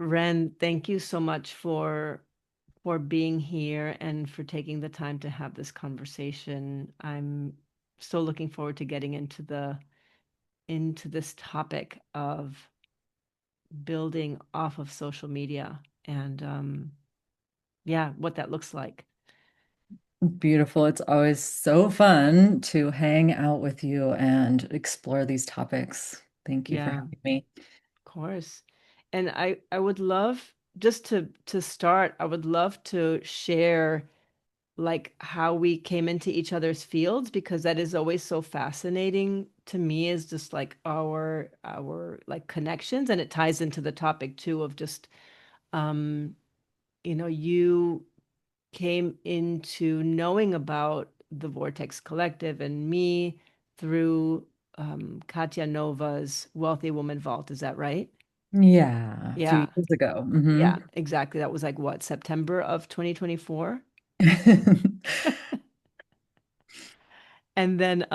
Wren, thank you so much for being here and for taking the time to have this conversation. I'm so looking forward to getting into this topic of building off of social media and yeah, what that looks like. Beautiful. It's always so fun to hang out with you and explore these topics. Thank you for Yeah, having me. of course. And I would love just to start, I would love to share like how we came into each other's fields because that is always so fascinating to me is just like our like connections, and it ties into the topic too of just um you came into knowing about the Vortex Collective and me through Katya Nova's Wealthy Woman Vault. Is that right? Yeah, a few Yeah. years ago. Yeah, exactly. That was like what, September of 2024? And then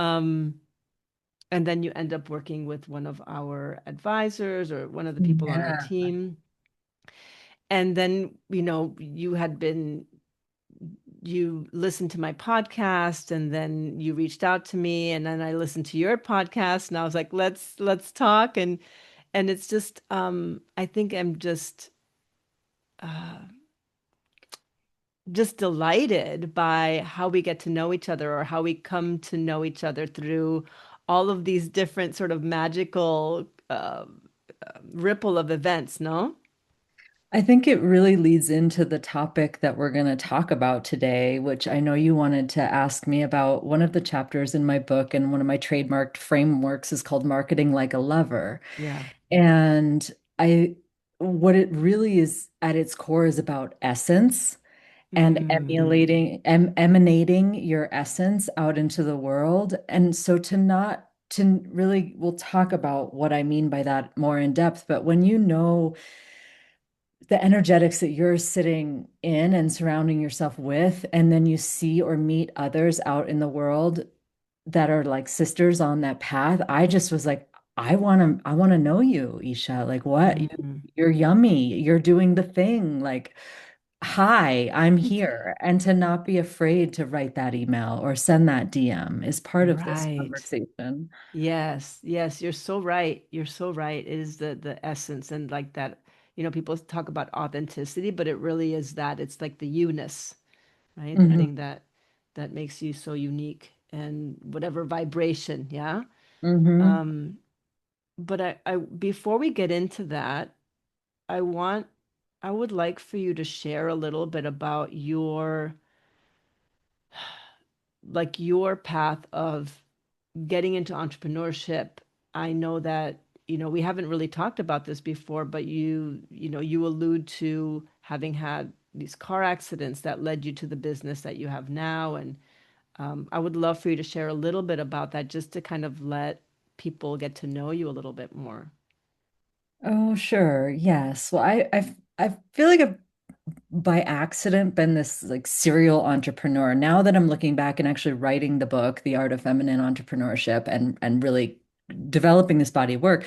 you end up working with one of our advisors or one of the people on our Yeah. team. And then, you listened to my podcast and then you reached out to me and then I listened to your podcast and I was like, let's talk. And it's just, I think I'm uh, just delighted by how we get to know each other or how we come to know each other through all of these different sort of magical ripple of events, no? I think it really leads into the topic that we're going to talk about today, which I know you wanted to ask me about. One of the chapters in my book and one of my trademarked frameworks is called Marketing Like a Lover. Yeah. And I, what it really is at its core is about essence and Mm, emanating your essence out into the world. And so to really, we'll talk about what I mean by that more in depth, but when you know the energetics that you're sitting in and surrounding yourself with, and then you see or meet others out in the world that are like sisters on that path, I just was like, I want to know you, Isha. Like what? mm. You're yummy. You're doing the thing. Like, hi, I'm here. And to not be afraid to write that email or send that DM is part of this Right. conversation. Yes, yes, you're so right. You're so right. It is the essence and like that, people talk about authenticity, but it really is that. It's like the you-ness, right? The Hmm. thing that makes you so unique and whatever vibration, yeah? Hmm. Um, but I before we get into that, I want I would like for you to share a little bit about your path of getting into entrepreneurship. I know that, we haven't really talked about this before, but you allude to having had these car accidents that led you to the business that you have now. And I would love for you to share a little bit about that just to kind of let people get to know you a little bit more. Oh, sure. Yes. Well, I feel like I've by accident been this like serial entrepreneur. Now that I'm looking back and actually writing the book, The Art of Feminine Entrepreneurship, and really developing this body of work,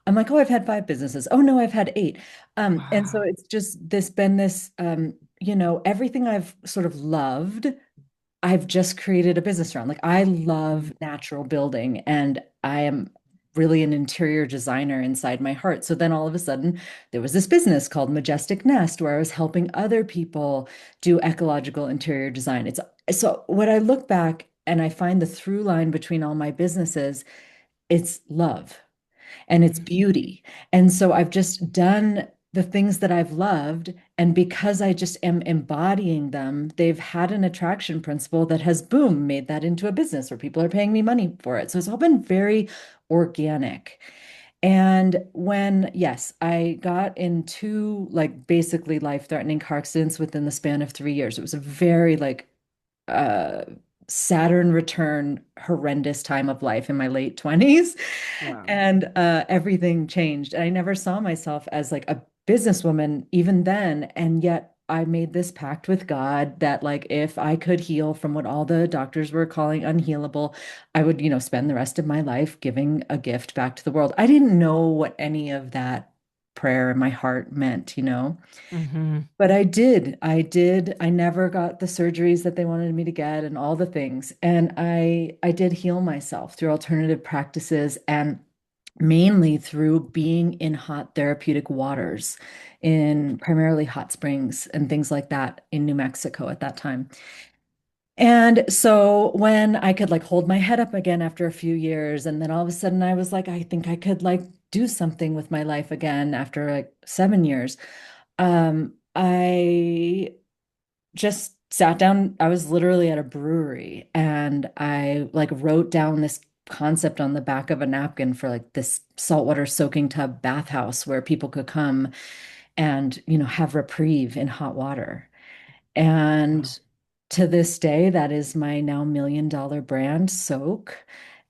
I'm like, oh, I've had five businesses. Oh no, I've had eight. And so Wow. it's just this, everything I've sort of loved, I've just created a business around. Like I love natural building and I am really an interior designer inside my heart. So then all of a sudden there was this business called Majestic Nest where I was helping other people do ecological interior design. It's so when I look back and I find the through line between all my businesses, it's love and it's Mhm. beauty. And so I've just done the things that I've loved. And because I just am embodying them, they've had an attraction principle that has, boom, made that into a business where people are paying me money for it. So it's all been very organic. And yes, I got into like basically life-threatening car accidents within the span of 3 years. It was a very like uh Saturn return horrendous time of life in my late 20s. Wow. And everything changed. And I never saw myself as like a businesswoman even then. And yet I made this pact with God that like if I could heal from what all the doctors were calling unhealable, I would, spend the rest of my life giving a gift back to the world. I didn't know what any of that prayer in my heart meant, you know. Hmm. But I never got the surgeries that they wanted me to get and all the things. And I did heal myself through alternative practices and mainly through being in hot therapeutic waters, in primarily hot springs and things like that in New Mexico at that time. And so when I could like hold my head up again after a few years, and then all of a sudden I was like, I think I could like do something with my life again after like 7 years. I just sat down. I was literally at a brewery and I like wrote down this concept on the back of a napkin for like this saltwater soaking tub bathhouse where people could come and, have reprieve in hot water. Wow. And to this day, that is my now $1 million brand, Soak.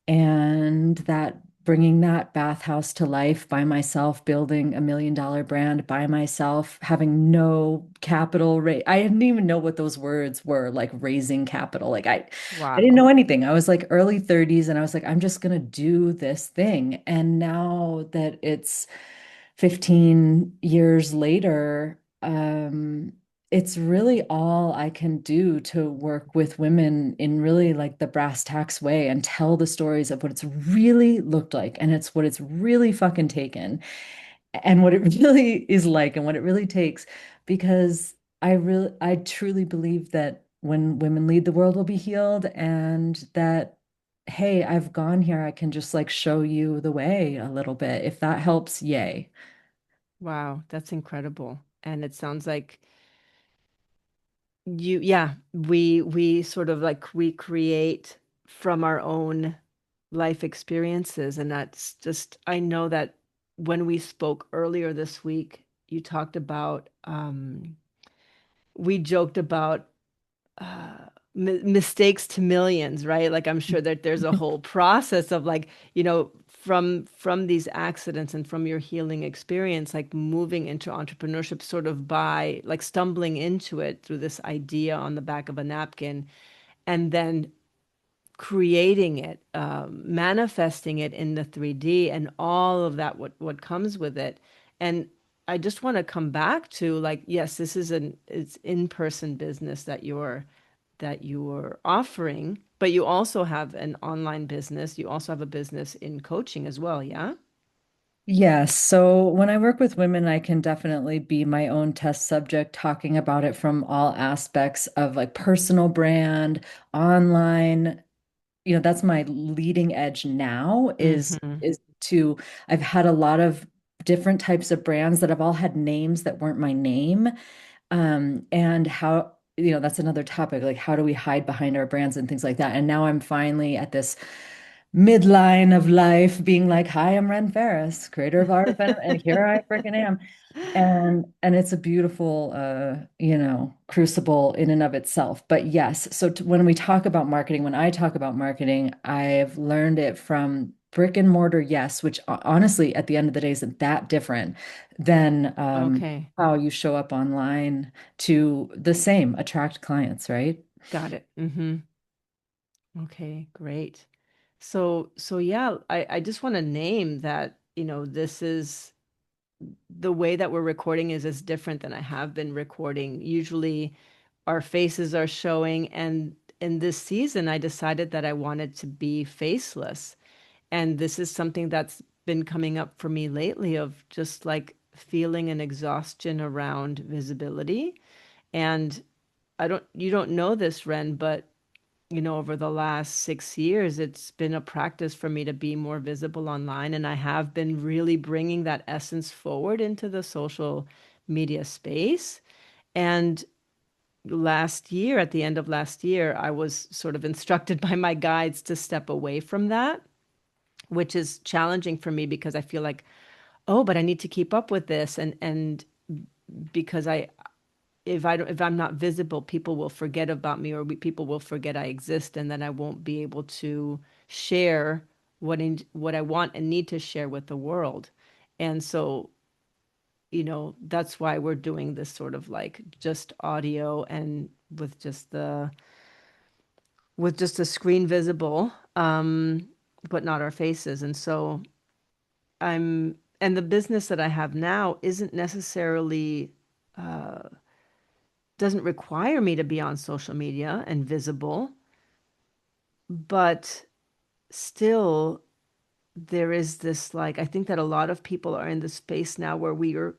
And that bringing that bathhouse to life by myself, building $1 million brand by myself, having no capital. I didn't even know what those words were, like raising capital. I didn't Wow. know anything. I was like early 30s and I was like, I'm just gonna do this thing. And now that it's 15 years later, it's really all I can do to work with women in really like the brass tacks way and tell the stories of what it's really looked like and it's what it's really fucking taken and what it really is like and what it really takes because I truly believe that when women lead, the world will be healed and that hey, I've gone here, I can just like show you the way a little bit. If that helps, yay. Wow, that's incredible. And it sounds like yeah, we sort of like we create from our own life experiences, and that's just I know that when we spoke earlier this week, you talked about we joked about mistakes to millions, right? Like I'm sure that there's a whole process of like, from these accidents and from your healing experience, like moving into entrepreneurship sort of by like stumbling into it through this idea on the back of a napkin and then creating it, manifesting it in the 3D and all of that, what comes with it. And I just want to come back to like, yes, this is it's in-person business that you're offering, but you also have an online business. You also have a business in coaching as well, yeah? Yes. So when I work with women, I can definitely be my own test subject, talking about it from all aspects of like personal brand, online. That's my leading edge now Hmm. is to I've had a lot of different types of brands that have all had names that weren't my name. And how, that's another topic, like how do we hide behind our brands and things like that. And now I'm finally at this midline of life being like, hi, I'm Wren Farris, creator of Art of and here I freaking am. And it's a beautiful crucible in and of itself. But yes, so when we talk about marketing, when I talk about marketing, I've learned it from brick and mortar, yes, which honestly at the end of the day isn't that different than Okay, how you show up online to the same attract clients, right? got it. Okay, great. So yeah, I just want to name that, this is the way that we're recording is different than I have been recording. Usually our faces are showing, and in this season, I decided that I wanted to be faceless. And this is something that's been coming up for me lately of just like feeling an exhaustion around visibility. And you don't know this, Ren, but over the last 6 years, it's been a practice for me to be more visible online. And I have been really bringing that essence forward into the social media space. And last year, at the end of last year, I was sort of instructed by my guides to step away from that, which is challenging for me because I feel like, oh, but I need to keep up with this. And because if I'm not visible, people will forget about me, or people will forget I exist, and then I won't be able to share what I want and need to share with the world. And so, that's why we're doing this sort of like just audio and with just the screen visible, but not our faces. And so I'm and the business that I have now isn't necessarily uh, doesn't require me to be on social media and visible, but still there is this like I think that a lot of people are in the space now where we are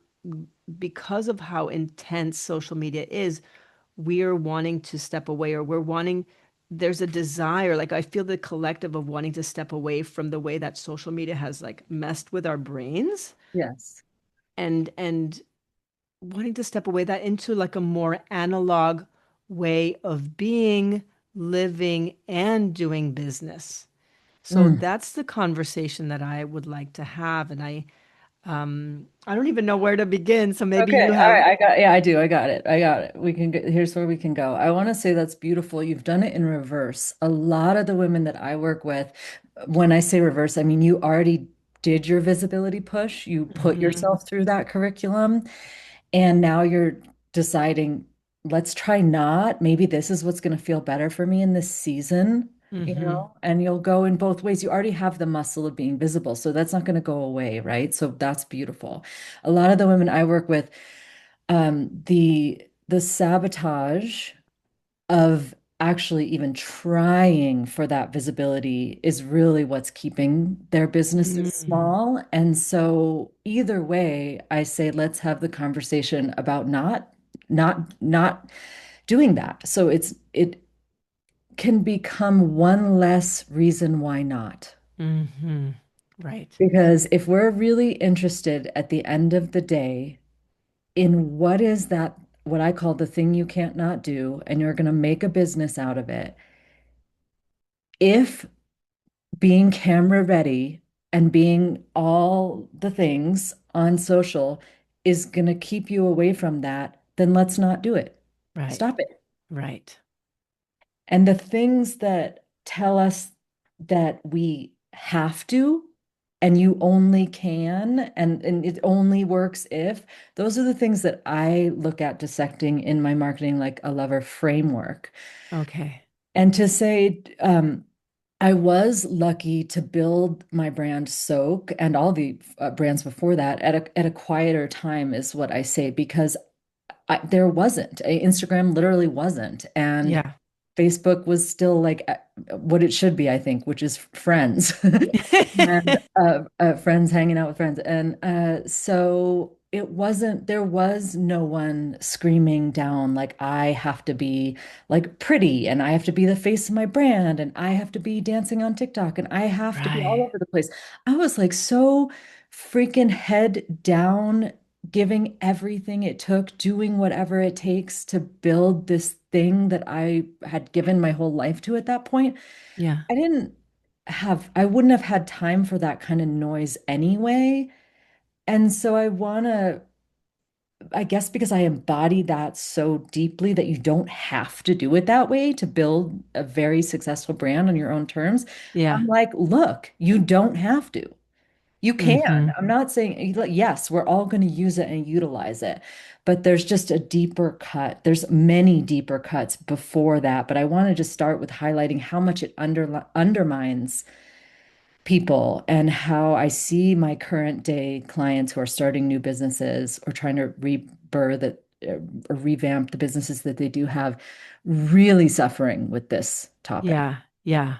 because of how intense social media is, we're wanting to step away or we're wanting there's a desire like I feel the collective of wanting to step away from the way that social media has like messed with our brains Yes. and wanting to step away that into like a more analog way of being, living, and doing business. So Mm. that's the conversation that I would like to have. And I don't even know where to begin. So maybe Okay, you all right. have. I do. I got it. I got it. We can get, here's where we can go. I want to say that's beautiful. You've done it in reverse. A lot of the women that I work with, when I say reverse, I mean you already did your visibility push. You put Hmm. yourself through that curriculum, and now you're deciding, let's try not. Maybe this is what's going to feel better for me in this season, Hmm. and you'll go in both ways. You already have the muscle of being visible, so that's not going to go away, right? So that's beautiful. A lot of the women I work with, the sabotage of actually even trying for that visibility is really what's keeping their businesses Mm. small. And so either way, I say let's have the conversation about not doing that. So it can become one less reason why not. Hmm. Right. Because if we're really interested at the end of the day in what is that, what I call the thing you can't not do, and you're going to make a business out of it, if being camera ready and being all the things on social is going to keep you away from that, then let's not do it. Right. Stop it. Right. And the things that tell us that we have to and you only can and it only works if, those are the things that I look at dissecting in my marketing like a lover framework. Okay. And to say, I was lucky to build my brand Soak and all the brands before that at a quieter time is what I say because there wasn't. Instagram literally wasn't, and Yeah. Facebook was still like what it should be, I think, which is friends and friends hanging out with friends. And so it wasn't, there was no one screaming down, like, I have to be like pretty and I have to be the face of my brand and I have to be dancing on TikTok and I have to be all Right. over the place. I was like so freaking head down, giving everything it took, doing whatever it takes to build this thing that I had given my whole life to at that point. Yeah. I didn't I wouldn't have had time for that kind of noise anyway. And so I want to, I guess because I embody that so deeply that you don't have to do it that way to build a very successful brand on your own terms. Yeah. I'm like, look, you don't have to. You can. Hmm. I'm not saying, yes, we're all going to use it and utilize it, but there's just a deeper cut. There's many deeper cuts before that. But I want to just start with highlighting how much it undermines people and how I see my current day clients who are starting new businesses or trying to rebirth it or revamp the businesses that they do have really suffering with this topic. Yeah. Yeah.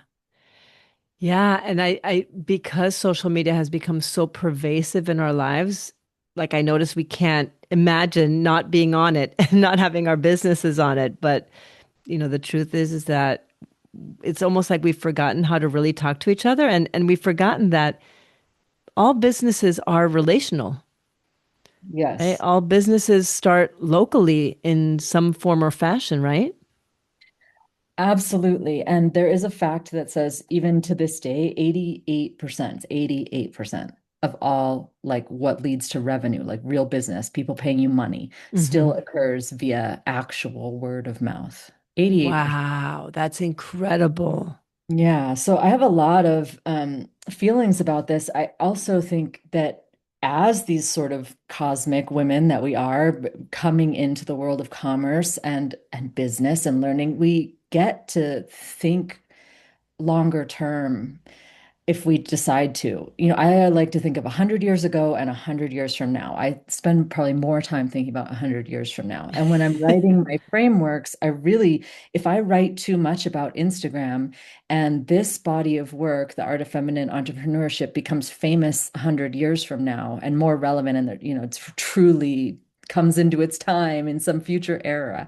Yeah, and I because social media has become so pervasive in our lives, like I notice we can't imagine not being on it and not having our businesses on it. But the truth is that it's almost like we've forgotten how to really talk to each other and we've forgotten that all businesses are relational, right? Yes. All businesses start locally in some form or fashion, right? Absolutely. And there is a fact that says even to this day, 88% of all like what leads to revenue, like real business, people paying you money, still Hmm. occurs via actual word of mouth. 88%. Wow, that's incredible. Yeah, so I have a lot of feelings about this. I also think that as these sort of cosmic women that we are coming into the world of commerce and business and learning, we get to think longer term. if we decide to. I like to think of 100 years ago and 100 years from now. I spend probably more time thinking about 100 years from now. And when I'm writing my frameworks, if I write too much about Instagram and this body of work, the art of feminine entrepreneurship, becomes famous 100 years from now and more relevant, and it's truly comes into its time in some future era,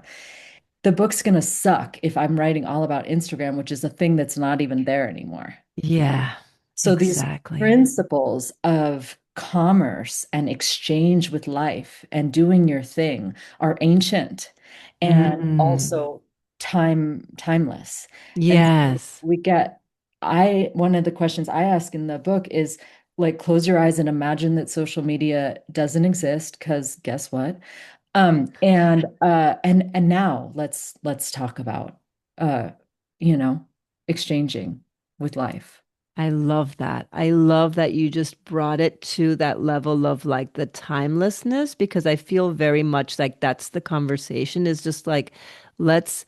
the book's going to suck if I'm writing all about Instagram, which is a thing that's not even there anymore. Yeah, So these exactly. principles of commerce and exchange with life and doing your thing are ancient and Mm. also timeless. And so Yes. one of the questions I ask in the book is like, close your eyes and imagine that social media doesn't exist, because guess what? And now let's talk about uh, you know, exchanging with life. I love that. I love that you just brought it to that level of like the timelessness because I feel very much like that's the conversation is just like let's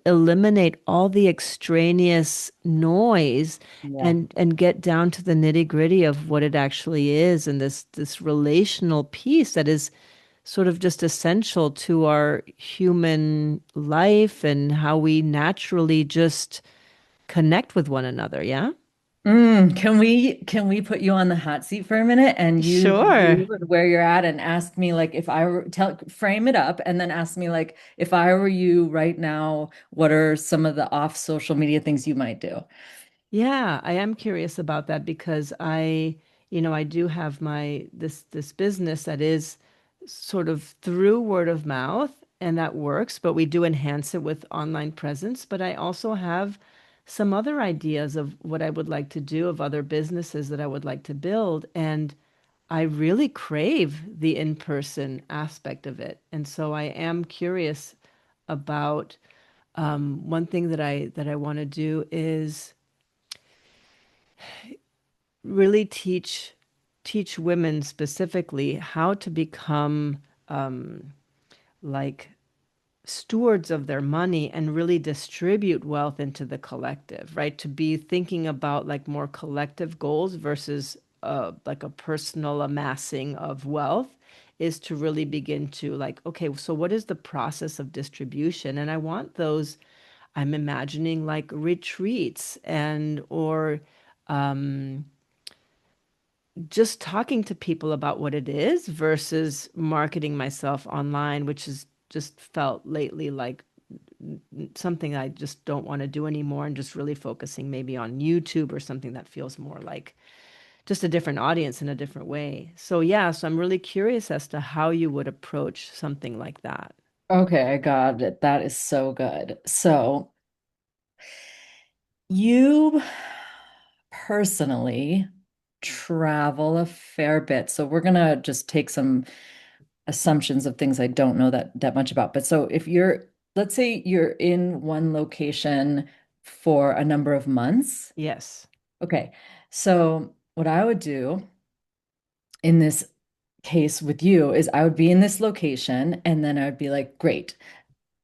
eliminate all the extraneous noise Yeah. and get down to the nitty-gritty of what it actually is and this relational piece that is sort of just essential to our human life and how we naturally just connect with one another, yeah? Can we put you on the hot seat for a minute and use Sure. you and where you're at and ask me, like, if I were frame it up and then ask me, like, if I were you right now, what are some of the off social media things you might do? Yeah, I am curious about that because I do have this business that is sort of through word of mouth and that works, but we do enhance it with online presence. But I also have some other ideas of what I would like to do, of other businesses that I would like to build. And I really crave the in-person aspect of it. And so I am curious about one thing that I want to do is really teach women specifically how to become like stewards of their money and really distribute wealth into the collective, right? To be thinking about like more collective goals versus like a personal amassing of wealth is to really begin to like, okay, so what is the process of distribution? And I want those, I'm imagining like retreats and or just talking to people about what it is versus marketing myself online, which has just felt lately like something I just don't want to do anymore and just really focusing maybe on YouTube or something that feels more like just a different audience in a different way. So yeah, so I'm really curious as to how you would approach something like that. Okay, I got it. That is so good. So you personally travel a fair bit. So we're gonna just take some assumptions of things I don't know that much about. But so if let's say you're in one location for a number of months. Yes. Okay. So what I would do in this case with you is I would be in this location and then I would be like, great,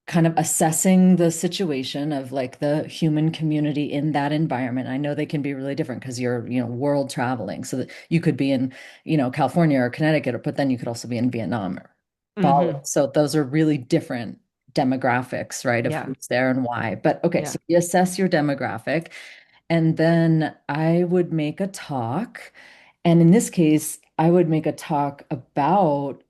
kind of assessing the situation of like the human community in that environment. I know they can be really different because you're, world traveling. So that you could be in, California or Connecticut, but then you could also be in Vietnam or Bali. Mm-hmm. So those are really different demographics, right? Of Yeah. who's there and why. But okay, Yeah. so you assess your demographic, and then I would make a talk. And in this case, I would make a talk about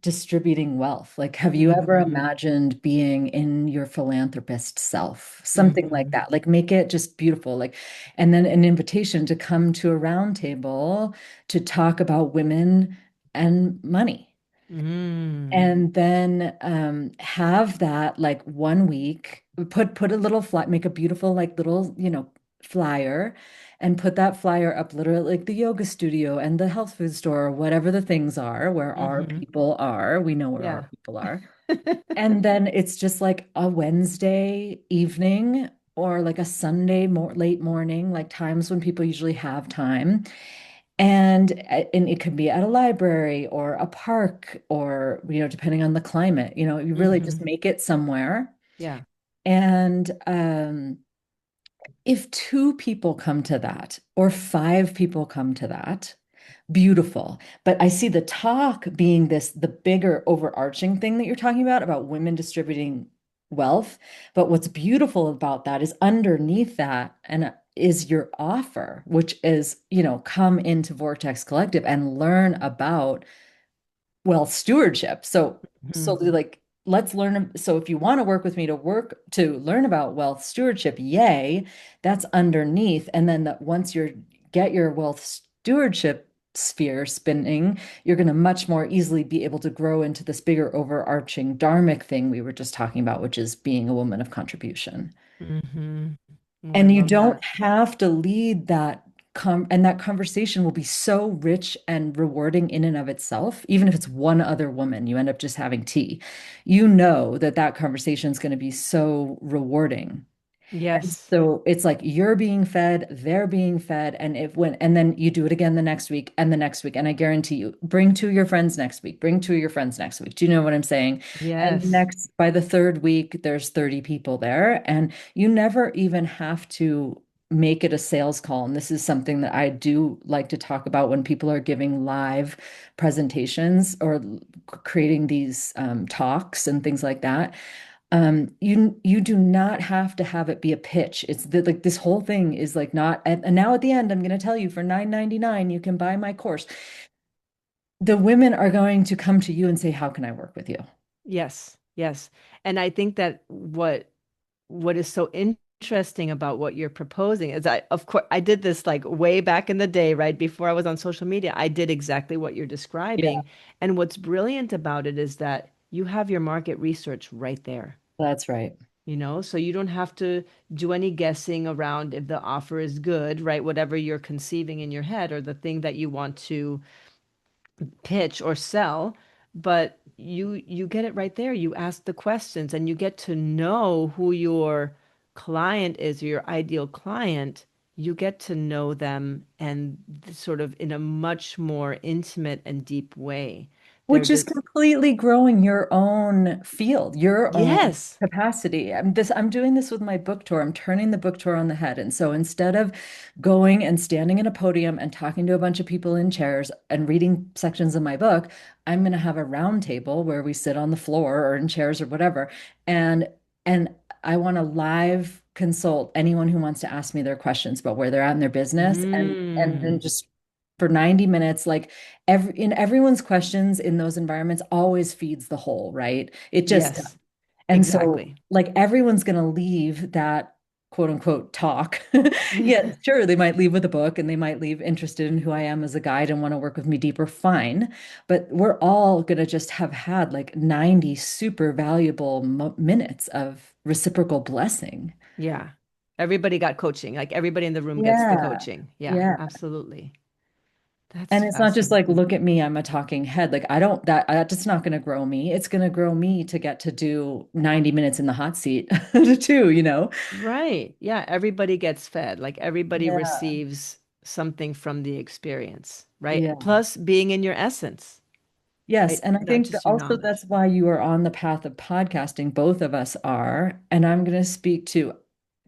distributing wealth. Like, have you ever Mm-hmm. imagined being in your philanthropist self? Something like Mm-hmm. that. Like, make it just beautiful. Like, and then an invitation to come to a round table to talk about women and money. Mm. And then have that like 1 week, put a little fly, make a beautiful like little, flyer, and put that flyer up literally like the yoga studio and the health food store, or whatever the things are where our Mm-hmm. people are. We know where our Yeah. people are. And then it's just like a Wednesday evening or like a Sunday late morning, like times when people usually have time. And it could be at a library or a park or, depending on the climate, you really just Mm-hmm. make it somewhere. Yeah. And If two people come to that, or five people come to that, beautiful. But I see the talk being this, the bigger overarching thing that you're talking about women distributing wealth. But what's beautiful about that is underneath that and is your offer, which is, come into Vortex Collective and learn about wealth stewardship. So Mhm. like let's learn. So if you want to work with me to learn about wealth stewardship, yay, that's underneath. And then once you get your wealth stewardship sphere spinning, you're going to much more easily be able to grow into this bigger overarching dharmic thing we were just talking about, which is being a woman of contribution. Hmm. Oh, I And you love don't that. have to lead that and that conversation will be so rich and rewarding in and of itself. Even if it's one other woman, you end up just having tea. You know that that conversation is going to be so rewarding. And Yes. so it's like you're being fed, they're being fed, and then you do it again the next week and the next week. And I guarantee you, bring two of your friends next week, bring two of your friends next week. Do you know what I'm saying? And Yes. next, by the third week, there's 30 people there, and you never even have to make it a sales call. And this is something that I do like to talk about when people are giving live presentations or creating these talks and things like that. You do not have to have it be a pitch. It's like this whole thing is like not, and now at the end, I'm going to tell you for 9.99 you can buy my course. The women are going to come to you and say, how can I work with you? Yes. Yes. And I think that what is so interesting about what you're proposing is of course, I did this like way back in the day, right? Before I was on social media, I did exactly what you're Yeah, describing. And what's brilliant about it is that you have your market research right there, that's right. so you don't have to do any guessing around if the offer is good, right? Whatever you're conceiving in your head or the thing that you want to pitch or sell, but you get it right there. You ask the questions and you get to know who your client is, your ideal client. You get to know them and sort of in a much more intimate and deep way. They're Which is just, completely growing your own field, your own yes. capacity. I'm doing this with my book tour. I'm turning the book tour on the head. And so instead of going and standing in a podium and talking to a bunch of people in chairs and reading sections of my book, I'm going to have a round table where we sit on the floor or in chairs or whatever. And and I want to live consult anyone who wants to ask me their questions about where they're at in their business and then Mm, just for 90 minutes, like everyone's questions in those environments always feeds the whole, right? It just yes, and so exactly. like everyone's going to leave that quote unquote talk. Yeah, sure, they might leave with a book and they might leave interested in who I am as a guide and want to work with me deeper, fine. But we're all going to just have had like 90 super valuable minutes of reciprocal blessing. Yeah. Everybody got coaching. Like everybody in the room gets the Yeah. coaching. Yeah, Yeah. absolutely. That's And it's not just like, fascinating. look at me, I'm a talking head. Like, I don't, that's just not going to grow me. It's going to grow me to get to do 90 minutes in the hot seat too, you know? Right. Yeah, everybody gets fed. Like everybody Yeah. receives something from the experience, right? Yeah. Plus being in your essence, Yes. right? And I Not think that just your also knowledge. that's why you are on the path of podcasting. Both of us are. And I'm going to speak to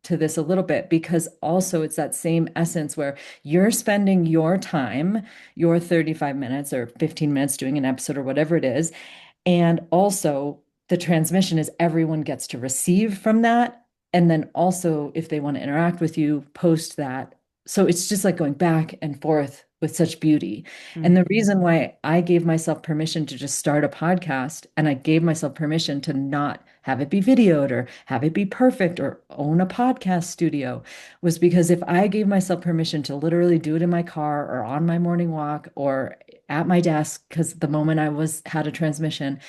this a little bit because also it's that same essence where you're spending your time, your 35 minutes or 15 minutes doing an episode or whatever it is. And also, the transmission is everyone gets to receive from that. And then also, if they want to interact with you, post that. So it's just like going back and forth with such beauty. And the Hmm. reason why I gave myself permission to just start a podcast and I gave myself permission to not have it be videoed or have it be perfect or own a podcast studio was because if I gave myself permission to literally do it in my car or on my morning walk or at my desk because the moment I was had a transmission,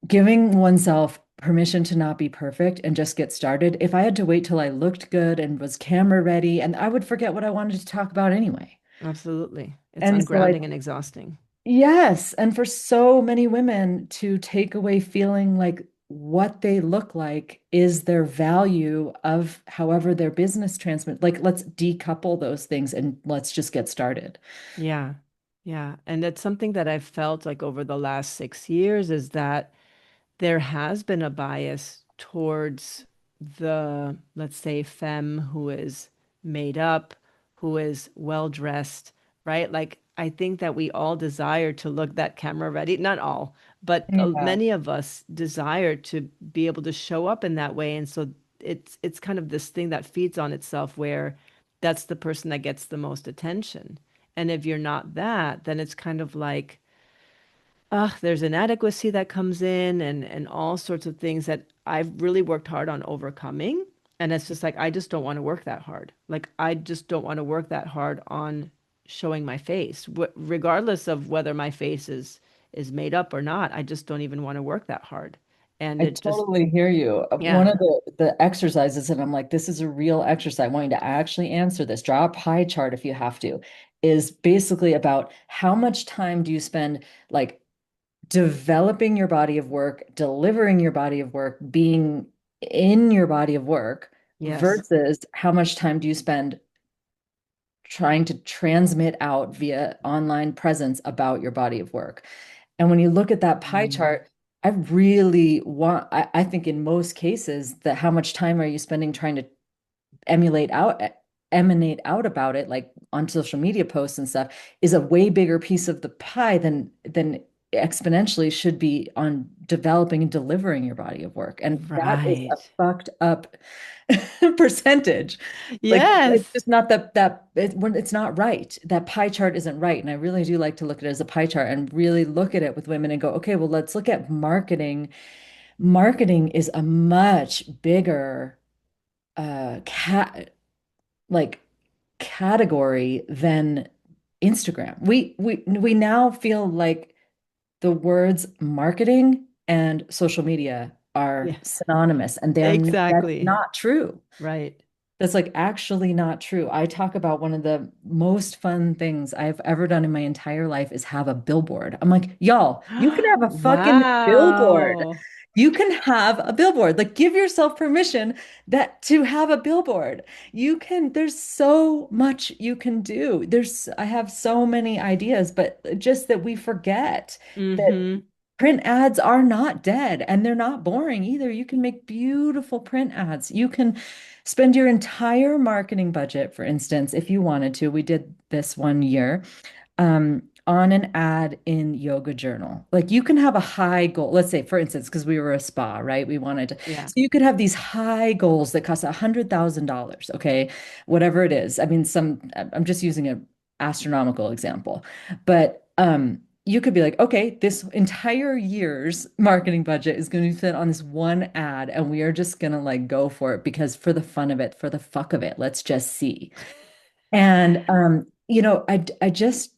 giving oneself permission to not be perfect and just get started. If I had to wait till I looked good and was camera ready, and I would forget what I wanted to talk about anyway. Absolutely. It's And so ungrounding and exhausting. yes, and for so many women to take away feeling like what they look like is their value of however their business transmit. Like, let's decouple those things and let's just get started. Yeah. Yeah. And that's something that I've felt like over the last 6 years is that there has been a bias towards the, let's say, femme who is made up, who is well dressed, right? Like, I think that we all desire to look that camera ready. Not all, but Yeah. many of us desire to be able to show up in that way. And so it's kind of this thing that feeds on itself where that's the person that gets the most attention. And if you're not that, then it's kind of like, there's inadequacy that comes in and all sorts of things that I've really worked hard on overcoming. And it's just like, I just don't want to work that hard. Like, I just don't want to work that hard on showing my face, regardless of whether my face is made up or not. I just don't even want to work that hard. And I it just, totally hear you. One yeah, of the exercises, and I'm like, this is a real exercise. I want you to actually answer this. Draw a pie chart if you have to, is basically about how much time do you spend like developing your body of work, delivering your body of work, being in your body of work, yes. versus how much time do you spend trying to transmit out via online presence about your body of work. And when you look at that pie Mm. chart, I really want, I think in most cases, that how much time are you spending trying to emulate out, emanate out about it, like on social media posts and stuff, is a way bigger piece of the pie than exponentially should be on developing and delivering your body of work. And that is a Right. fucked up percentage. Like it's Yes. just not when it's not right. That pie chart isn't right. And I really do like to look at it as a pie chart and really look at it with women and go, okay, well, let's look at marketing. Marketing is a much bigger cat like category than Instagram. We now feel like the words marketing and social media are Yeah, synonymous, and that's exactly. not true. Right. That's like actually not true. I talk about one of the most fun things I've ever done in my entire life is have a billboard. I'm like, y'all, you can have a fucking billboard. Wow. You can have a billboard. Like, give yourself permission that to have a billboard. You can, there's so much you can do. I have so many ideas, but just that we forget that Mm-hmm. print ads are not dead and they're not boring either. You can make beautiful print ads. You can spend your entire marketing budget, for instance, if you wanted to. We did this one year on an ad in Yoga Journal. Like you can have a high goal. Let's say, for instance, because we were a spa, right? We wanted to, Yeah. so you could have these high goals that cost $100,000, okay? Whatever it is. I mean, I'm just using an astronomical example, but you could be like, okay, this entire year's marketing budget is going to be spent on this one ad, and we are just going to like go for it because for the fun of it, for the fuck of it, let's just see. And I just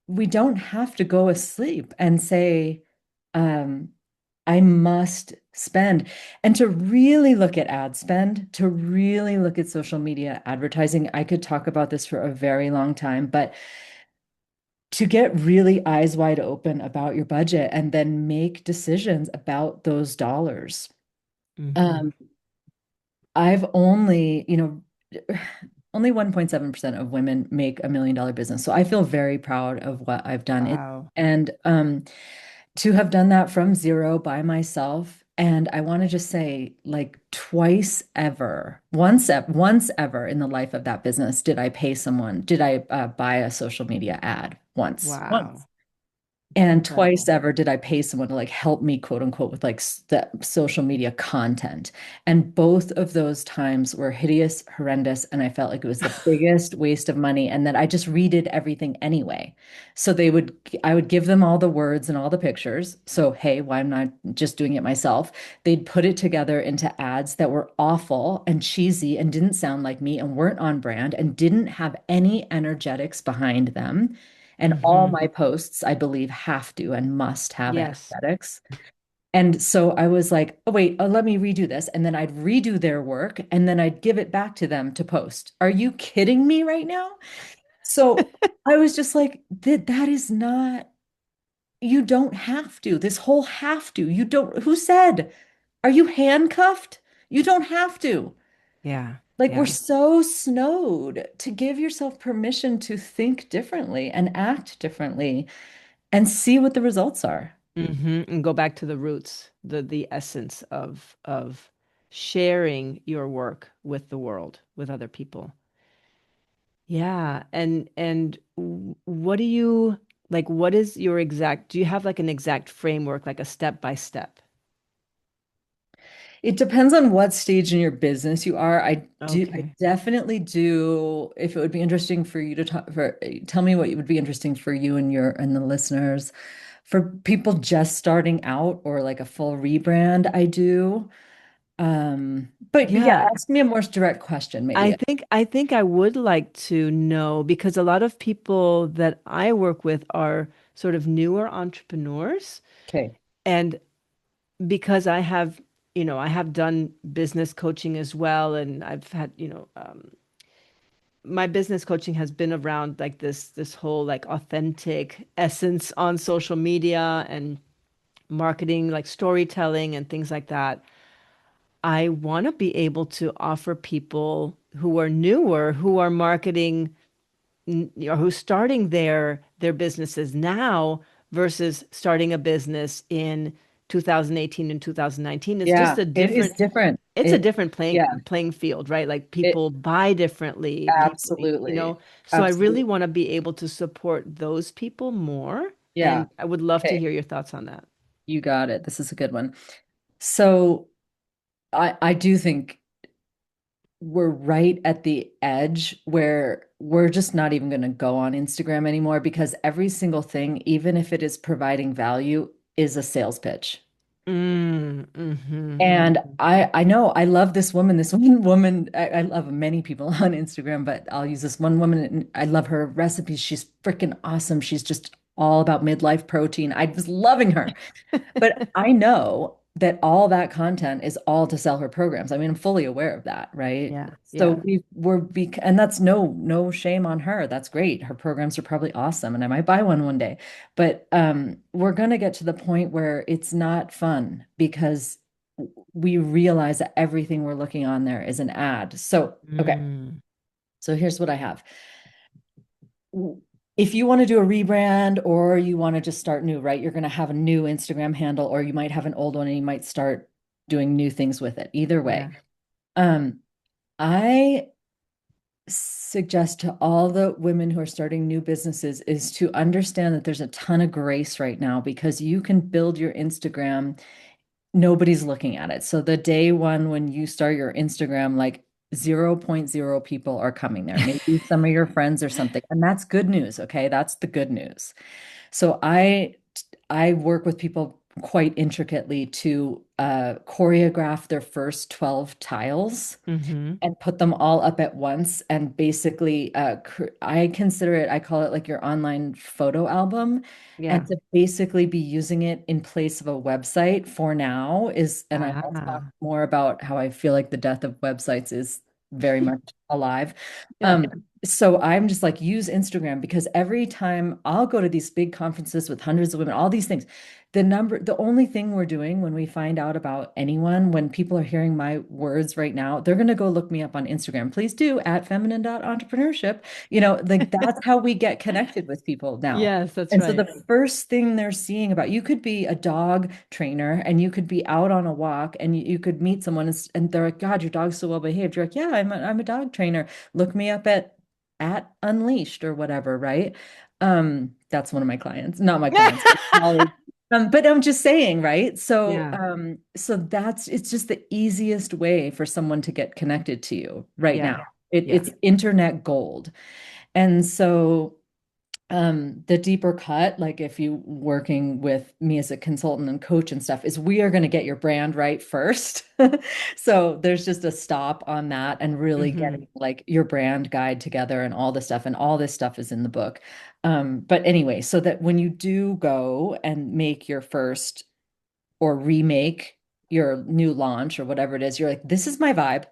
we don't have to go asleep and say, um, I must spend. And to really look at ad spend, to really look at social media advertising, I could talk about this for a very long time, but to get really eyes wide open about your budget and then make decisions about those dollars. Mm-hmm. Um, I've only, only 1.7% of women make $1 million business. So I feel very proud of what I've done. Wow. And to have done that from zero by myself. And I want to just say, like twice ever, once ever in the life of that business, did I pay someone? Did I buy a social media ad once? Wow. And twice Incredible. ever did I pay someone to like help me, quote unquote, with like the social media content. And both of those times were hideous, horrendous, and I felt like it was the biggest waste of money. And that I just redid everything anyway. So I would give them all the words and all the pictures. So, hey, why am I not just doing it myself? They'd put it together into ads that were awful and cheesy and didn't sound like me and weren't on brand and didn't have any energetics behind them. And all Mm-hmm. my posts, I believe, have to and must have Yes. energetics. And so I was like, oh, wait, let me redo this. And then I'd redo their work and then I'd give it back to them to post. Are you kidding me right now? So I was just like, that is not, you don't have to. This whole have to. You don't, who said? Are you handcuffed? You don't have to. Yeah. Like we're Yeah. so snowed to give yourself permission to think differently and act differently and see what the results are. Mm-hmm. And go back to the roots, the essence of sharing your work with the world, with other people. Yeah. What do you like, what is your exact, do you have like an exact framework, like a step by step? It depends on what stage in your business you are. I Okay. definitely do. If it would be interesting for you to talk tell me what would be interesting for you and your and the listeners. For people just starting out or like a full rebrand, I do. But yeah, Yeah. ask me a more direct question, maybe. I think I would like to know because a lot of people that I work with are sort of newer entrepreneurs. Okay. And because I have done business coaching as well, and I've had, my business coaching has been around like this whole like authentic essence on social media and marketing, like storytelling and things like that. I want to be able to offer people who are newer, who are marketing or who's starting their businesses now versus starting a business in 2018 and 2019. It's just Yeah, a it is different different. it's a different Yeah, playing field, right? Like it people buy differently, people, absolutely, so I really absolutely. want to be able to support those people more. Yeah. And I would love to Okay, hear your thoughts on that. you got it. This is a good one. So I do think we're right at the edge where we're just not even going to go on Instagram anymore because every single thing, even if it is providing value, is a sales pitch. And Mm-hmm. I know I love this woman. This one woman, I love many people on Instagram, but I'll use this one woman. And I love her recipes. She's freaking awesome. She's just all about midlife protein. I was loving her. But I know that all that content is all to sell her programs. I mean, I'm fully aware of that, right? Yeah, So yeah. and that's no shame on her. That's great. Her programs are probably awesome, and I might buy one day. But we're gonna get to the point where it's not fun because we realize that everything we're looking on there is an ad. So okay, Mm, so here's what I have. If you want to do a rebrand or you want to just start new, right? You're going to have a new Instagram handle or you might have an old one and you might start doing new things with it. Either way. yeah. Um, I suggest to all the women who are starting new businesses is to understand that there's a ton of grace right now because you can build your Instagram, nobody's looking at it. So the day one when you start your Instagram, like 0.0 people are coming there. Maybe some of your friends or something. And that's good news. Okay. That's the good news. So I work with people quite intricately to choreograph their first 12 tiles Mm-hmm. and put them all up at once and basically I consider it, I call it like your online photo album, and Yeah. to basically be using it in place of a website for now is, and I'll talk Ah. more about how I feel like the death of websites is very much alive. Yeah. So I'm just like use Instagram because every time I'll go to these big conferences with hundreds of women, all these things, the only thing we're doing when we find out about anyone, when people are hearing my words right now, they're going to go look me up on Instagram. Please do at feminine.entrepreneurship. Like that's how we get connected with people now. Yes, that's And so right. the first thing they're seeing about you could be a dog trainer and you could be out on a walk and you could meet someone and they're like, God, your dog's so well behaved. You're like, yeah, I'm a dog trainer. Look me up at Unleashed or whatever, right? That's one of my clients, not my clients, but colleagues. But I'm just saying, right? So, Yeah. so it's just the easiest way for someone to get connected to you right Yeah. now. Yeah. It's internet gold. And so the deeper cut, like if you working with me as a consultant and coach and stuff, is we are going to get your brand right first. So there's just a stop on that and really Mm-hmm. getting like your brand guide together and all this stuff. And all this stuff is in the book. But anyway, so that when you do go and make your first or remake your new launch or whatever it is, you're like, this is my vibe.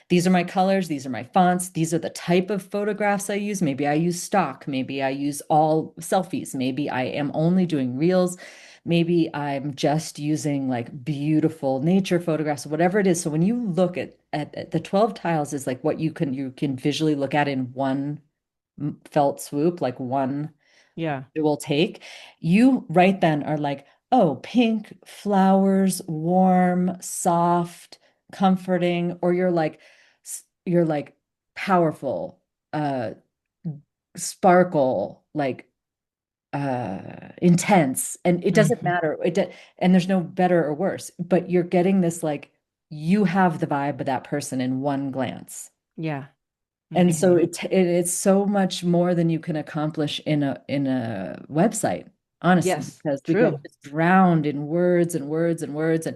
These are my colors, these are my fonts, these are the type of photographs I use. Maybe I use stock, maybe I use all selfies, maybe I am only doing reels, maybe I'm just using like beautiful nature photographs, whatever it is. So when you look at the 12 tiles is like what you can visually look at in one felt swoop, like one Yeah. visual take. You right then are like, oh, pink, flowers, warm, soft, comforting, or you're like powerful, uh sparkle, like intense, and it doesn't Hmm. matter. And there's no better or worse, but you're getting this like you have the vibe of that person in one glance. Yeah. And so Hmm. it's so much more than you can accomplish in a website, honestly, Yes, because we get true. just drowned in words and words and words.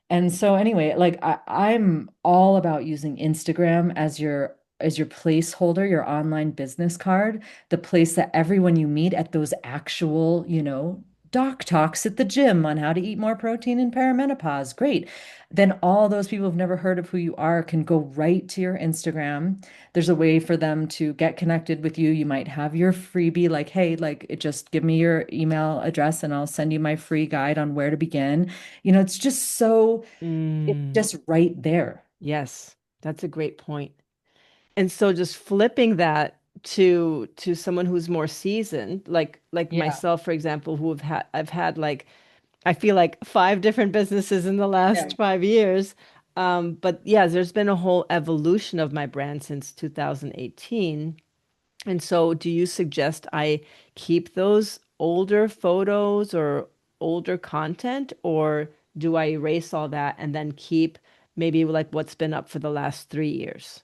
And so anyway, like I'm all about using Instagram as your placeholder, your online business card, the place that everyone you meet at those actual, doc talks at the gym on how to eat more protein in perimenopause. Great. Then all those people who've never heard of who you are can go right to your Instagram. There's a way for them to get connected with you. You might have your freebie, like, hey, like it just give me your email address and I'll send you my free guide on where to begin. It's just it's Mm, just right there. yes, that's a great point. And so just flipping that to someone who's more seasoned, like Yeah. myself, for example, who I've had like I feel like five different businesses in the Yeah. last 5 years. But yeah, there's been a whole evolution of my brand since 2018. And so, do you suggest I keep those older photos or older content, or do I erase all that and then keep maybe like what's been up for the last 3 years?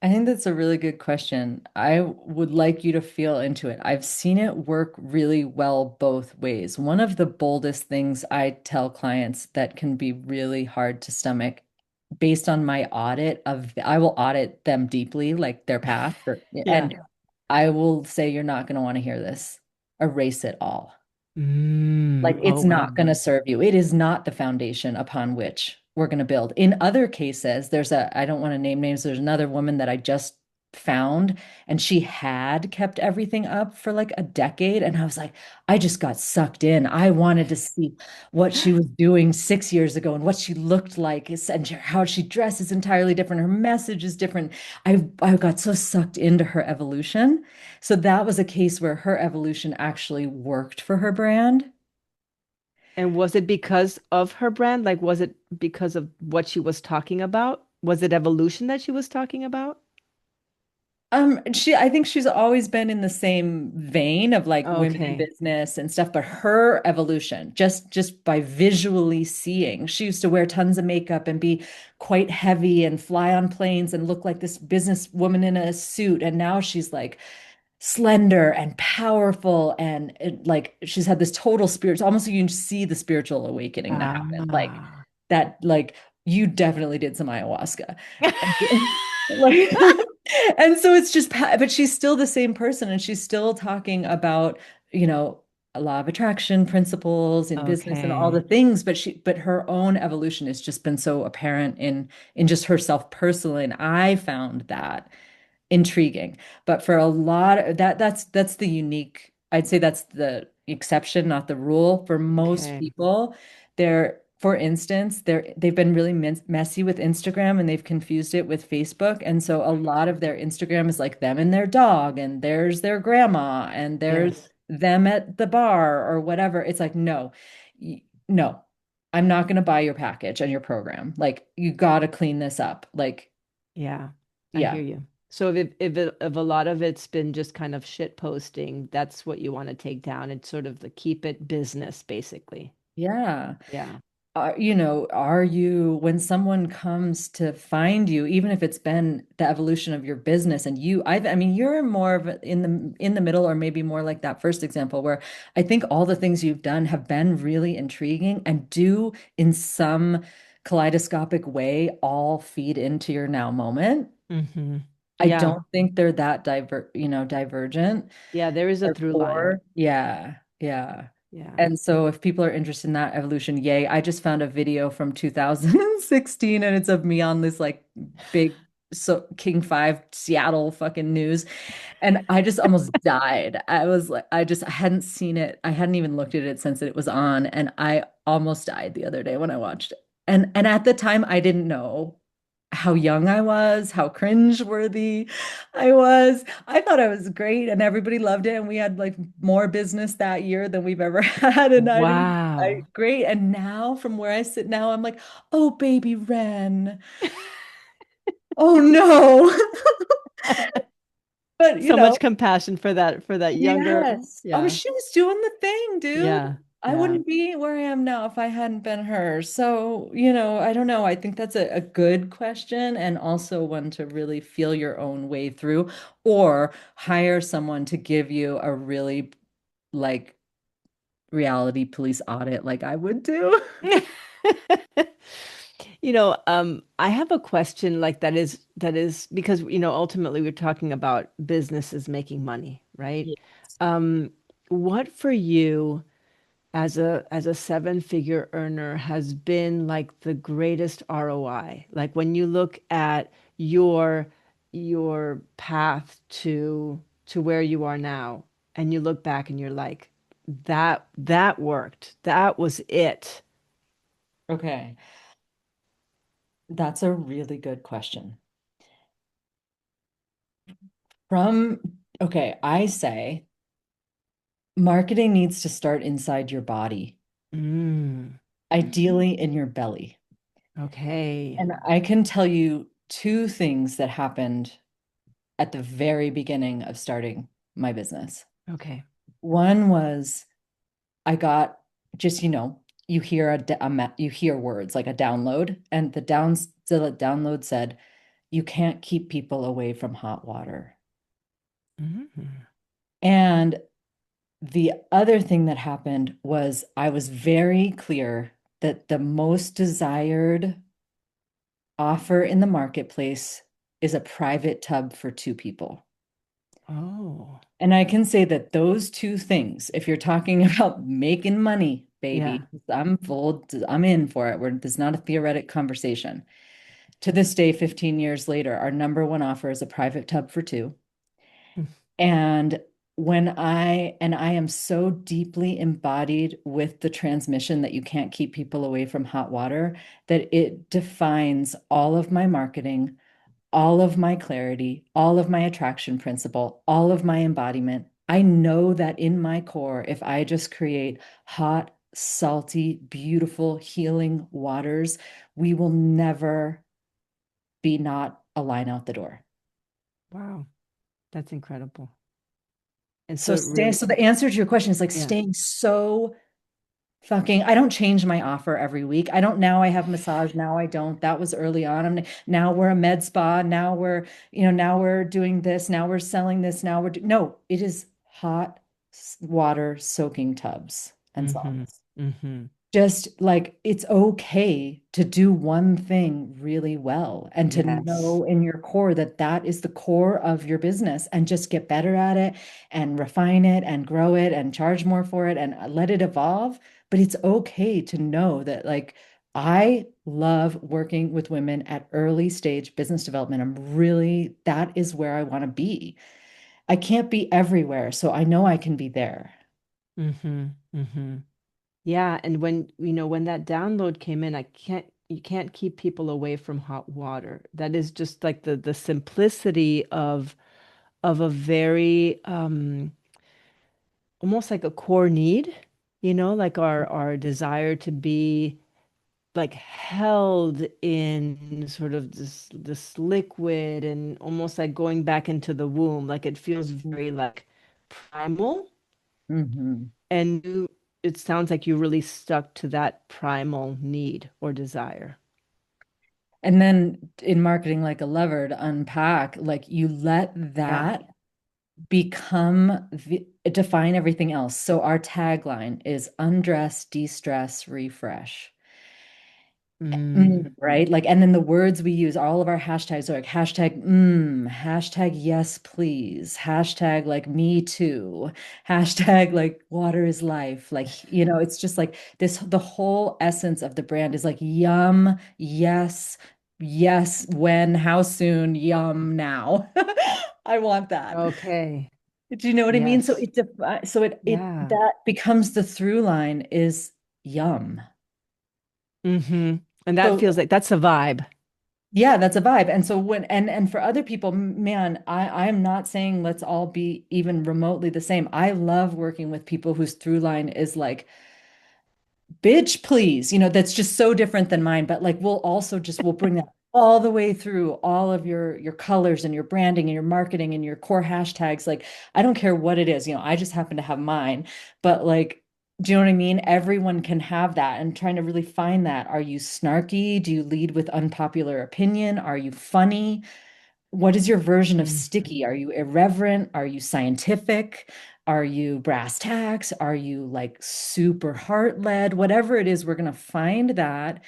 I think that's a really good question. I would like you to feel into it. I've seen it work really well both ways. One of the boldest things I tell clients that can be really hard to stomach based on my audit I will audit them deeply, like their past, Yeah. and I will say, you're not going to want to hear this. Erase it all. Like Oh, it's wow. not going to serve you. It is not the foundation upon which we're going to build. In other cases, I don't want to name names. There's another woman that I just found, and she had kept everything up for like a decade. And I was like, I just got sucked in. I wanted to see what she was doing 6 years ago and what she looked like, and how she dresses entirely different. Her message is different. I got so sucked into her evolution. So that was a case where her evolution actually worked for her brand. And was it because of her brand? Like, was it because of what she was talking about? Was it evolution that she was talking about? I think she's always been in the same vein of like women in Okay. business and stuff, but her evolution, just by visually seeing, she used to wear tons of makeup and be quite heavy and fly on planes and look like this business woman in a suit. And now she's like slender and powerful, and like she's had this total spirit. It's almost like you can see the spiritual awakening that happened. Like Ah. that, like you definitely did some ayahuasca. And, like and so it's just but she's still the same person, and she's still talking about, you know, a law of attraction principles in business and all the Okay. things, but her own evolution has just been so apparent in just herself personally, and I found that intriguing. But for a lot of that's the unique, I'd say that's the exception, not the rule. For most Okay. people, for instance, they've been really messy with Instagram, and they've confused it with Facebook. And so a lot of their Instagram is like them and their dog, and there's their grandma, and there's Yes. them at the bar or whatever. It's like, no, no, I'm not going to buy your package and your program. Like, you got to clean this up. Like, Yeah, I hear yeah. you. So if a lot of it's been just kind of shit posting, that's what you want to take down. It's sort of the keep it business, basically. Yeah. Yeah. Are you, when someone comes to find you, even if it's been the evolution of your business, and I mean, you're more of in the middle, or maybe more like that first example, where I think all the things you've done have been really intriguing and do in some kaleidoscopic way all feed into your now moment. Hmm. I Yeah. don't think they're that divergent. Yeah, there is a Or through line. four. Yeah, yeah. Yeah. And so if people are interested in that evolution, yay. I just found a video from 2016, and it's of me on this like big King 5 Seattle fucking news. And I just almost died. I was like, I hadn't seen it. I hadn't even looked at it since it was on. And I almost died the other day when I watched it. And at the time I didn't know how young I was, how cringe-worthy I was. I thought I was great and everybody loved it. And we had like more business that year than we've ever had. And Wow. great. And now from where I sit now, I'm like, oh, baby Wren. Oh no. But So much compassion for that younger. yes. Oh, Yeah. she was doing the thing, dude. Yeah. I Yeah. wouldn't be where I am now if I hadn't been her. So, I don't know. I think that's a good question and also one to really feel your own way through or hire someone to give you a really like reality police audit like I would do. I have a question like that is because, ultimately we're talking about businesses making money, right? Yes. Um, what for you as a seven-figure earner has been like the greatest ROI? Like when you look at your path to where you are now, and you look back and you're like, that worked. That was it. Okay. That's a really good question. Okay, I say marketing needs to start inside your body, Mm, ideally in your belly. okay. And I can tell you two things that happened at the very beginning of starting my business. Okay. One was I got just, you hear you hear words like a download, and the download said, you can't keep people away from hot water. Mm, And the other thing that happened was I was very clear that the most desired offer in the marketplace is a private tub for two people. oh, And I can say that those two things, if you're talking about making money, yeah. baby, I'm in for it. This is not a theoretic conversation. To this day, 15 years later, our number one offer is a private tub for two. And I am so deeply embodied with the transmission that you can't keep people away from hot water that it defines all of my marketing, all of my clarity, all of my attraction principle, all of my embodiment. I know that in my core, if I just create hot, salty, beautiful, healing waters, we will never be not a line out the door. Wow. That's incredible. And so So it really, so the answer to your question is like yeah. staying so fucking, I don't change my offer every week. I don't now I have massage, now I don't. That was early on. Now we're a med spa. Now we're doing this. Now we're selling this. No, it is hot water soaking tubs and Mm-hmm. saunas. Mm-hmm. Just like it's okay to do one thing really well and to Yes. know in your core that that is the core of your business and just get better at it and refine it and grow it and charge more for it and let it evolve. But it's okay to know that, like, I love working with women at early stage business development. That is where I want to be. I can't be everywhere, so I know I can be there. Mm-hmm. Mm-hmm. Yeah, and when that download came in, you can't keep people away from hot water. That is just like the simplicity of a very almost like a core need, like our desire to be like held in sort of this liquid and almost like going back into the womb. Like it feels very like primal. Mhm. And it sounds like you really stuck to that primal need or desire. And then in marketing like a lever to unpack, like you let Yeah. that define everything else. So our tagline is undress, de-stress, refresh. Mm. Right? Like, and then the words we use, all of our hashtags are like hashtag yes, please, hashtag like me too, hashtag like water is life. Like, it's just like this, the whole essence of the brand is like yum, yes, yes, when, how soon, yum now. I want that. Okay. Do you know what I mean? So Yes. it Yeah. that becomes the through line is yum. Hmm. And that So feels like that's a vibe. Yeah, that's a vibe. And so and for other people, man, I am not saying let's all be even remotely the same. I love working with people whose through line is like, bitch, please. That's just so different than mine. But like we'll bring that all the way through all of your colors and your branding and your marketing and your core hashtags. Like, I don't care what it is, I just happen to have mine. But like, do you know what I mean? Everyone can have that, and trying to really find that. Are you snarky? Do you lead with unpopular opinion? Are you funny? What is your version of Mm. sticky? Are you irreverent? Are you scientific? Are you brass tacks? Are you like super heart led? Whatever it is, we're going to find that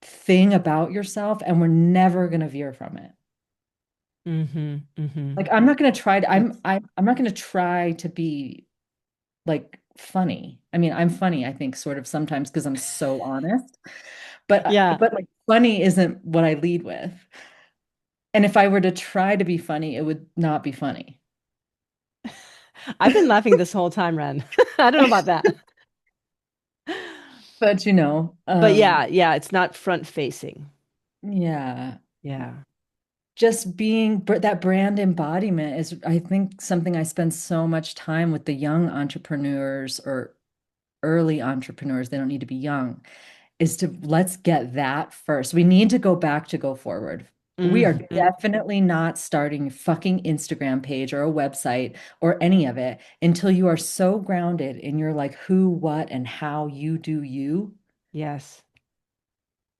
thing about yourself and we're never going to veer from it. Mm-hmm. Mm-hmm. Like, I'm not going to try to, Yes. I'm not going to try to be like funny. I mean, I'm funny, I think, sort of sometimes because I'm so honest, Yeah. but like funny isn't what I lead with. And if I were to try to be funny, it would not be funny. I've been laughing this whole time, Ren. I don't know about that. But But yeah, yeah, it's not front facing. yeah, Yeah. just being that brand embodiment is, I think, something I spend so much time with the young entrepreneurs or early entrepreneurs. They don't need to be young, is to let's get that first. We need to go back to go forward. We are Mm-hmm. definitely not starting a fucking Instagram page or a website or any of it until you are so grounded in your like who, what, and how you do you. Yes.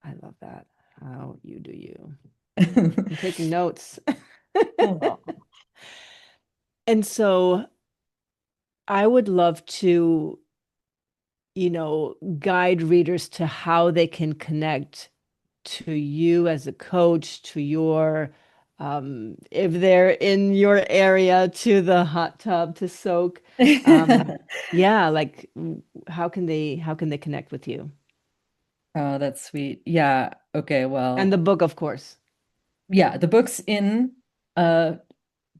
I love that. How you do you. I'm taking notes. Oh. And so I would love to, guide readers to how they can connect to you as a coach, to your, if they're in your area, to the hot tub to soak. Yeah, like how can they connect with you? Oh, that's sweet. Yeah. Okay. And the Well, book, of course. yeah, the book's in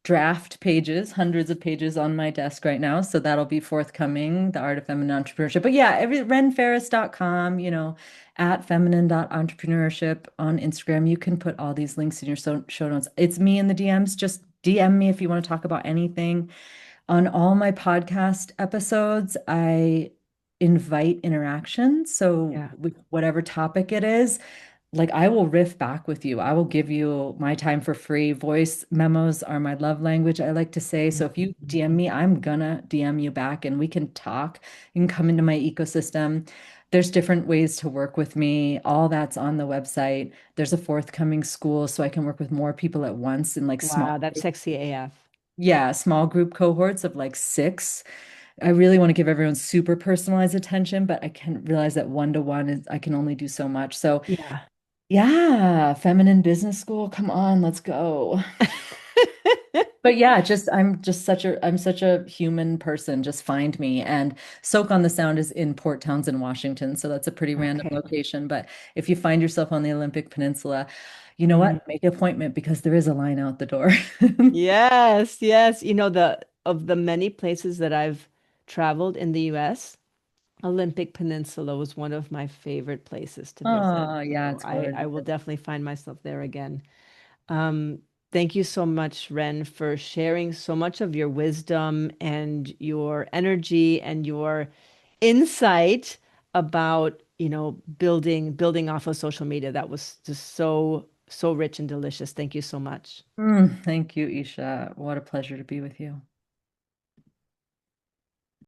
draft pages, hundreds of pages on my desk right now. So that'll be forthcoming, The Art of Feminine Entrepreneurship. But yeah, renfarris.com, at feminine.entrepreneurship on Instagram. You can put all these links in your show notes. It's me in the DMs. Just DM me if you want to talk about anything. On all my podcast episodes, I invite interaction. So Yeah. with whatever topic it is, like I will riff back with you. I will give you my time for free. Voice memos are my love language, I like to say. So if you Mhm. DM me, I'm gonna DM you back and we can talk. You can come into my ecosystem. There's different ways to work with me. All that's on the website. There's a forthcoming school so I can work with more people at once in like Wow, that's sexy AF. yeah, small group cohorts of like six. I really want to give everyone super personalized attention, but I can realize that one to one is I can only do so much. So Yeah. yeah, feminine business school. Come on, let's go. But yeah, I'm such a human person. Just find me. And Soak on the Sound is in Port Townsend, Washington. So that's a pretty random Okay. location. But if you find yourself on the Olympic Peninsula, you know Mhm. what? Make an appointment because there is a line out the door. Yes, yes. The of the many places that I've traveled in the US, Olympic Peninsula was one of my favorite places to visit. Oh, yeah, So it's I gorgeous. will definitely find myself there again. Um, Thank you so much, Ren, for sharing so much of your wisdom and your energy and your insight about, building off of social media. That was just so, so rich and delicious. Thank you so much. Thank you, Isha. What a pleasure to be with you.